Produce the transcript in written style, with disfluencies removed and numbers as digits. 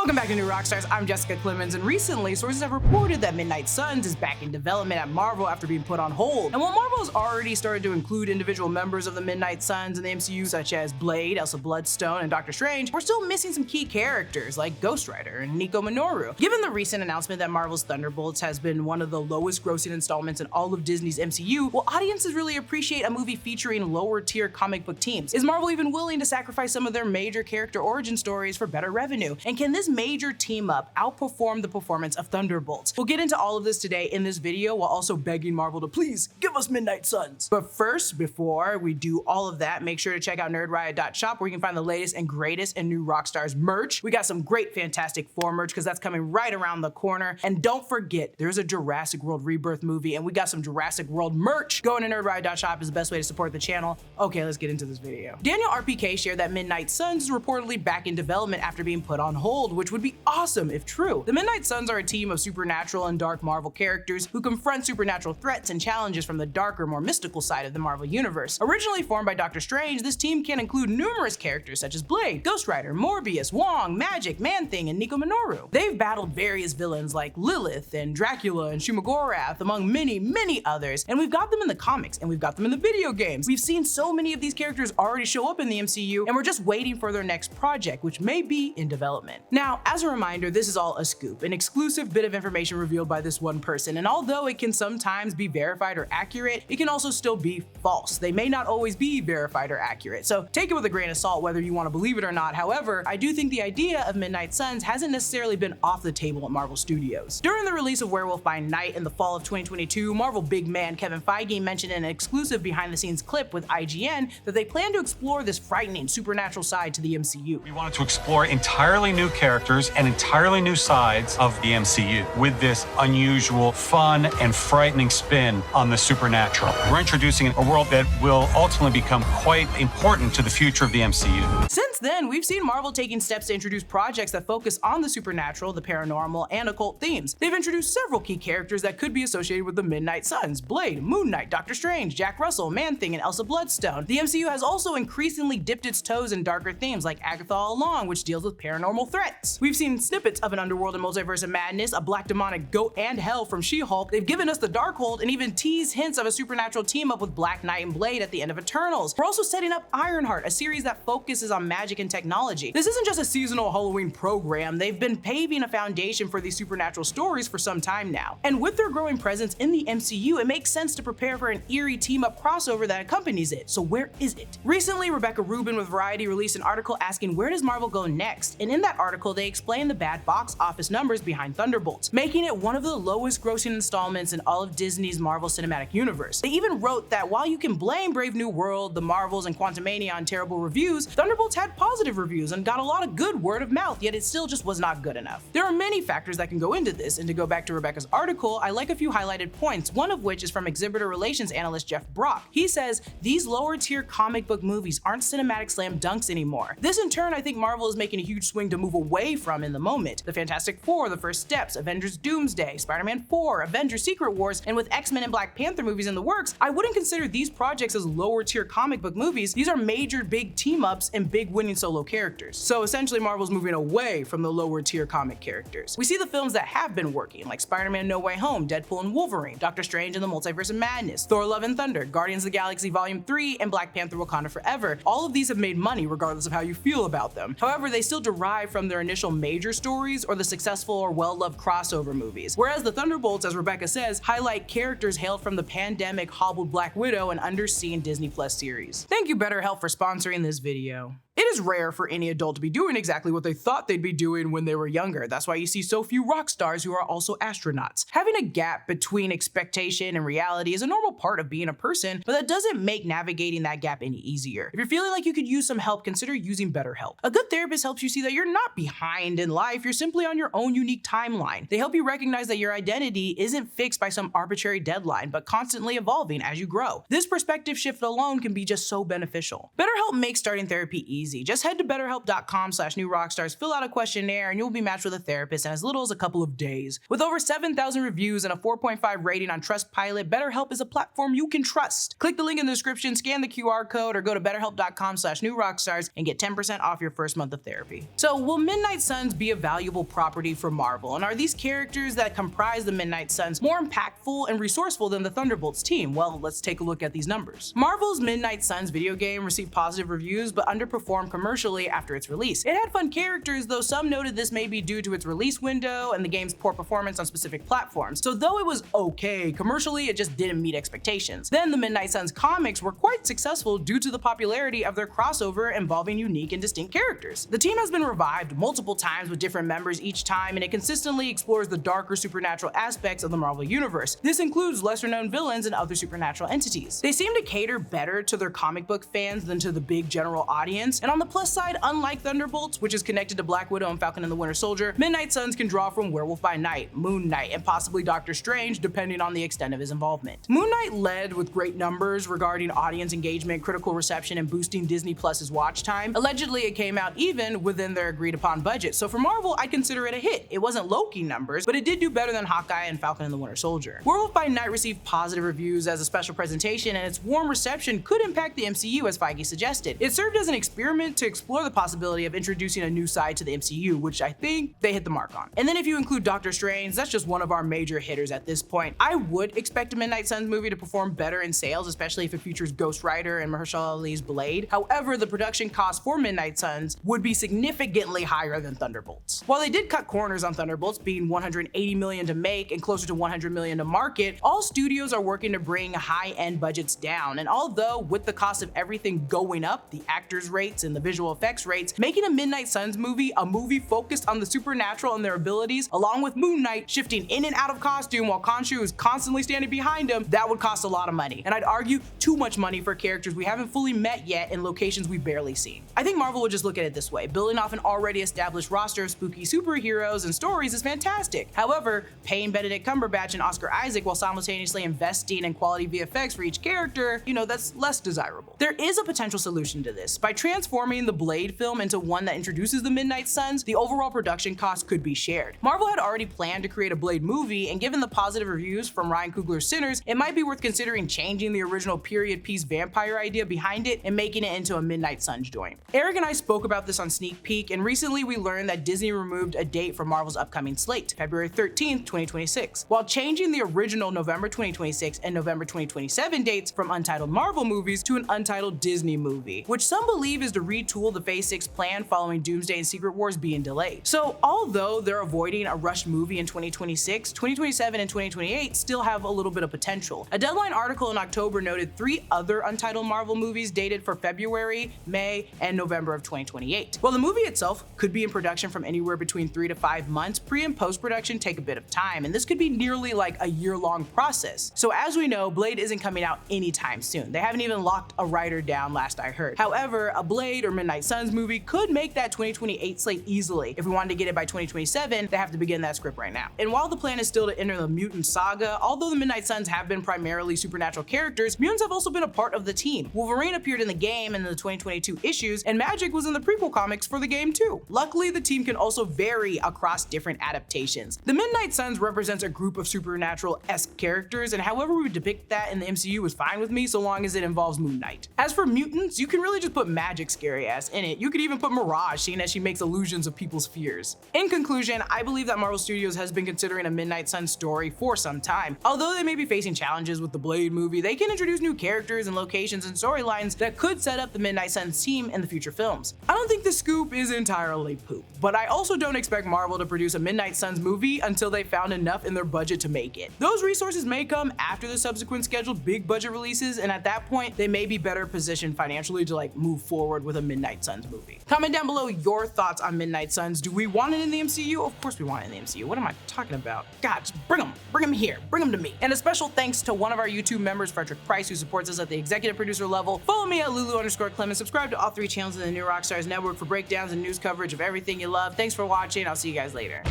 Welcome back to New Rockstars. I'm Jessica Clemons, and recently sources have reported that Midnight Suns is back in development at Marvel after being put on hold. And while Marvel has already started to include individual members of the Midnight Suns in the MCU such as Blade, Elsa Bloodstone, and Doctor Strange, we're still missing some key characters like Ghost Rider and Nico Minoru. Given the recent announcement that Marvel's Thunderbolts has been one of the lowest grossing installments in all of Disney's MCU, will audiences really appreciate a movie featuring lower tier comic book teams? Is Marvel even willing to sacrifice some of their major character origin stories for better revenue? And can this major team up outperform the performance of Thunderbolts? We'll get into all of this today in this video, while also begging Marvel to please give us Midnight Suns. But first, before we do all of that, make sure to check out nerdriot.shop where you can find the latest and greatest in New Rockstars merch. We got some great Fantastic Four merch because that's coming right around the corner. And don't forget, there's a Jurassic World Rebirth movie and we got some Jurassic World merch. Going to nerdriot.shop is the best way to support the channel. Okay, let's get into this video. Daniel RPK shared that Midnight Suns is reportedly back in development after being put on hold, which would be awesome if true. The Midnight Suns are a team of supernatural and dark Marvel characters who confront supernatural threats and challenges from the darker, more mystical side of the Marvel Universe. Originally formed by Doctor Strange, this team can include numerous characters such as Blade, Ghost Rider, Morbius, Wong, Magic, Man-Thing, and Nico Minoru. They've battled various villains like Lilith and Dracula and Shumagorath, among many others, and we've got them in the comics and we've got them in the video games. We've seen so many of these characters already show up in the MCU, and we're just waiting for their next project, which may be in development. Now, as a reminder, this is all a scoop, an exclusive bit of information revealed by this one person, and although it can sometimes be verified or accurate, it can also still be false. They may not always be verified or accurate, so take it with a grain of salt whether you want to believe it or not. However, I do think the idea of Midnight Suns hasn't necessarily been off the table at Marvel Studios. During the release of Werewolf by Night in the fall of 2022, Marvel big man Kevin Feige mentioned in an exclusive behind-the-scenes clip with IGN that they plan to explore this frightening supernatural side to the MCU. We wanted to explore entirely new characters and entirely new sides of the MCU with this unusual, fun, and frightening spin on the supernatural. We're introducing a world that will ultimately become quite important to the future of the MCU. Since then, we've seen Marvel taking steps to introduce projects that focus on the supernatural, the paranormal, and occult themes. They've introduced several key characters that could be associated with the Midnight Suns: Blade, Moon Knight, Doctor Strange, Jack Russell, Man-Thing, and Elsa Bloodstone. The MCU has also increasingly dipped its toes in darker themes like Agatha All Along, which deals with paranormal threats. We've seen snippets of an underworld and multiverse of madness, a black demonic goat, and hell from She-Hulk. They've given us the Darkhold and even teased hints of a supernatural team up with Black Knight and Blade at the end of Eternals. We're also setting up Ironheart, a series that focuses on magic and technology. This isn't just a seasonal Halloween program. They've been paving a foundation for these supernatural stories for some time now. And with their growing presence in the MCU, it makes sense to prepare for an eerie team-up crossover that accompanies it. So where is it? Recently, Rebecca Rubin with Variety released an article asking where does Marvel go next? And in that article, they explain the bad box office numbers behind Thunderbolts, making it one of the lowest grossing installments in all of Disney's Marvel Cinematic Universe. They even wrote that while you can blame Brave New World, The Marvels, and Quantumania on terrible reviews, Thunderbolts had positive reviews and got a lot of good word of mouth, yet it still just was not good enough. There are many factors that can go into this, and to go back to Rebecca's article, I like a few highlighted points, one of which is from exhibitor relations analyst Jeff Brock. He says, these lower tier comic book movies aren't cinematic slam dunks anymore. This in turn, I think Marvel is making a huge swing to move away from in the moment. The Fantastic Four, The First Steps, Avengers Doomsday, Spider-Man 4, Avengers Secret Wars, and with X-Men and Black Panther movies in the works, I wouldn't consider these projects as lower tier comic book movies. These are major big team-ups and big winning solo characters. So essentially Marvel's moving away from the lower tier comic characters. We see the films that have been working, like Spider-Man No Way Home, Deadpool and Wolverine, Doctor Strange and the Multiverse of Madness, Thor Love and Thunder, Guardians of the Galaxy Volume 3, and Black Panther Wakanda Forever. All of these have made money regardless of how you feel about them. However, they still derive from their initial major stories or the successful or well-loved crossover movies. Whereas the Thunderbolts, as Rebecca says, highlight characters hailed from the pandemic hobbled Black Widow and underseen Disney Plus series. Thank you BetterHelp for sponsoring this video. It is rare for any adult to be doing exactly what they thought they'd be doing when they were younger. That's why you see so few rock stars who are also astronauts. Having a gap between expectation and reality is a normal part of being a person, but that doesn't make navigating that gap any easier. If you're feeling like you could use some help, consider using BetterHelp. A good therapist helps you see that you're not behind in life, you're simply on your own unique timeline. They help you recognize that your identity isn't fixed by some arbitrary deadline, but constantly evolving as you grow. This perspective shift alone can be just so beneficial. BetterHelp makes starting therapy easy. easy. Just head to betterhelp.com/newrockstars, fill out a questionnaire, and you'll be matched with a therapist in as little as a couple of days. With over 7,000 reviews and a 4.5 rating on Trustpilot, BetterHelp is a platform you can trust. Click the link in the description, scan the QR code, or go to betterhelp.com/newrockstars and get 10% off your first month of therapy. So, will Midnight Suns be a valuable property for Marvel? And are these characters that comprise the Midnight Suns more impactful and resourceful than the Thunderbolts team? Well, let's take a look at these numbers. Marvel's Midnight Suns video game received positive reviews but underperformed commercially after its release. It had fun characters, though some noted this may be due to its release window and the game's poor performance on specific platforms. So though it was okay commercially, it just didn't meet expectations. Then the Midnight Suns comics were quite successful due to the popularity of their crossover involving unique and distinct characters. The team has been revived multiple times with different members each time, and it consistently explores the darker supernatural aspects of the Marvel Universe. This includes lesser-known villains and other supernatural entities. They seem to cater better to their comic book fans than to the big general audience, and on the plus side, unlike Thunderbolts, which is connected to Black Widow and Falcon and the Winter Soldier, Midnight Suns can draw from Werewolf by Night, Moon Knight, and possibly Doctor Strange, depending on the extent of his involvement. Moon Knight led with great numbers regarding audience engagement, critical reception, and boosting Disney Plus's watch time. Allegedly, it came out even within their agreed-upon budget, so for Marvel, I consider it a hit. It wasn't Loki numbers, but it did do better than Hawkeye and Falcon and the Winter Soldier. Werewolf by Night received positive reviews as a special presentation, and its warm reception could impact the MCU, as Feige suggested. It served as an experiment to explore the possibility of introducing a new side to the MCU, which I think they hit the mark on. And then if you include Doctor Strange, that's just one of our major hitters at this point. I would expect a Midnight Suns movie to perform better in sales, especially if it features Ghost Rider and Mahershala Ali's Blade. However, the production cost for Midnight Suns would be significantly higher than Thunderbolts. While they did cut corners on Thunderbolts, being $180 million to make and closer to $100 million to market, all studios are working to bring high-end budgets down. And although with the cost of everything going up, the actors' rates and the visual effects rates, making a Midnight Suns movie a movie focused on the supernatural and their abilities, along with Moon Knight shifting in and out of costume while Khonshu is constantly standing behind him, that would cost a lot of money. And I'd argue too much money for characters we haven't fully met yet in locations we've barely seen. I think Marvel would just look at it this way: building off an already established roster of spooky superheroes and stories is fantastic. However, paying Benedict Cumberbatch and Oscar Isaac while simultaneously investing in quality VFX for each character, that's less desirable. There is a potential solution to this. By transforming the Blade film into one that introduces the Midnight Suns, the overall production cost could be shared. Marvel had already planned to create a Blade movie, and given the positive reviews from Ryan Coogler's Sinners, it might be worth considering changing the original period piece vampire idea behind it and making it into a Midnight Suns joint. Eric and I spoke about this on Sneak Peek, and recently we learned that Disney removed a date for Marvel's upcoming slate, February 13th, 2026, while changing the original November 2026 and November 2027 dates from untitled Marvel movies to an untitled Disney movie, which some believe is to retool the Phase 6 plan following Doomsday and Secret Wars being delayed. So although they're avoiding a rushed movie in 2026, 2027 and 2028 still have a little bit of potential. A Deadline article in October noted 3 other untitled Marvel movies dated for February, May, and November of 2028. While the movie itself could be in production from anywhere between 3 to 5 months, pre and post-production take a bit of time, and this could be nearly like a year-long process. So as we know, Blade isn't coming out anytime soon. They haven't even locked a writer down last I heard. However, a Blade or Midnight Suns movie could make that 2028 slate easily. If we wanted to get it by 2027, they have to begin that script right now. And while the plan is still to enter the mutant saga, although the Midnight Suns have been primarily supernatural characters, mutants have also been a part of the team. Wolverine appeared in the game in the 2022 issues, and Magic was in the prequel comics for the game too. Luckily, the team can also vary across different adaptations. The Midnight Suns represents a group of supernatural-esque characters, and however we depict that in the MCU is fine with me so long as it involves Moon Knight. As for mutants, you can really just put Magic's scary ass in it. You could even put Mirage, seeing as she makes illusions of people's fears. In conclusion, I believe that Marvel Studios has been considering a Midnight Suns story for some time. Although they may be facing challenges with the Blade movie, they can introduce new characters and locations and storylines that could set up the Midnight Suns team in the future films. I don't think the scoop is entirely poop, but I also don't expect Marvel to produce a Midnight Suns movie until they found enough in their budget to make it. Those resources may come after the subsequent scheduled big budget releases, and at that point, they may be better positioned financially to move forward with a Midnight Suns movie. Comment down below your thoughts on Midnight Suns. Do we want it in the MCU? Of course we want it in the MCU. What am I talking about? God, just bring them here, bring them to me. And a special thanks to one of our YouTube members, Frederick Price, who supports us at the executive producer level. Follow me at Lulu_Clemons. Subscribe to all 3 channels in the New Rockstars network for breakdowns and news coverage of everything you love. Thanks for watching. I'll see you guys later.